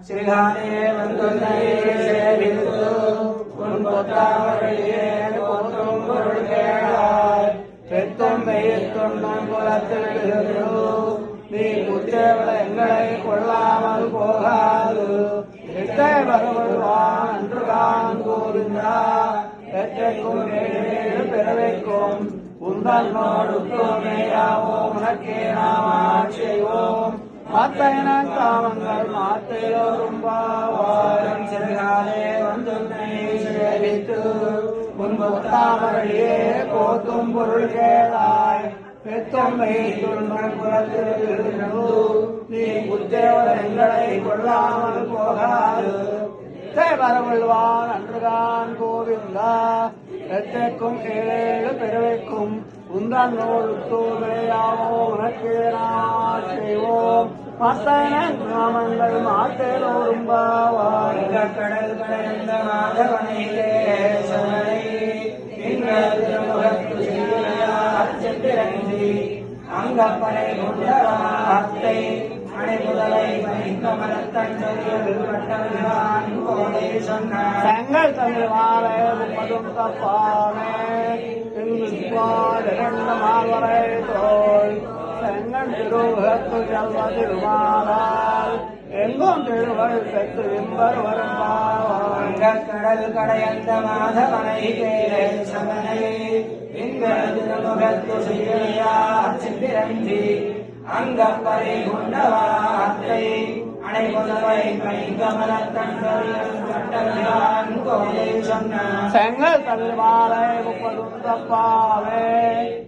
சிறுகானே வந்துன்னை சேவித்து உன் பொத்தாமரையே போற்றும் பொருள் கேளாய் பெத்தும் பெய்த்துண்ணும் குலத்தில் நீ குற்றவள எங்களை கொள்ளாமல் போகாது எட்டை வருவான் அன்றுதான் கோவிந்தா எற்றைக்கும் ஏழு பிறவைக்கும் உந்தன்னோடு தோமையாவோ உனக்கே நாம் ஆட்சியோம் மாத்தையின காமங்கள் மாத்தையோரும் பாவாரம் சிறுகாலே வந்துன்னை சேவித்து முன்பு தாமரையே போத்தும் பொருள் கேளாய் பெத்தும் பெய்துண்ணும் குலத்தில் நீ குற்றவள எங்களை கொள்ளாமல் போகாது வரவழ்வான் அன்றுதான் கோவிந்தா எத்தைக்கும் ஏழு பிறவைக்கும் உந்தன்னோடு தூமையாவோ உனக்கே நாம் செய்வோம் மத்தன கிராமங்கள் மாத்தேரோரும் பாவாய் கடல் கடைந்த மாதவனையிலே சமனை சென்றிறங்கி அங்கப்படை கொண்டவாத்தை செங்கல் தமிழ் மாலை முப்பதும் தப்பானே மால்வரை தோல் செங்கல் திருவுகத்து செல்வ திருமாலால் எங்கும் திருவள் பெற்று இம்பர் வரும் கடல் கடையந்த மாதவனை சமனை திருமுகத்து சிந்திரஞ்சி அங்கப்பறை கொண்டவாத்தை அனைபுதவை செங்கல் தமிழ் மாலை முப்பதும் தப்பாவே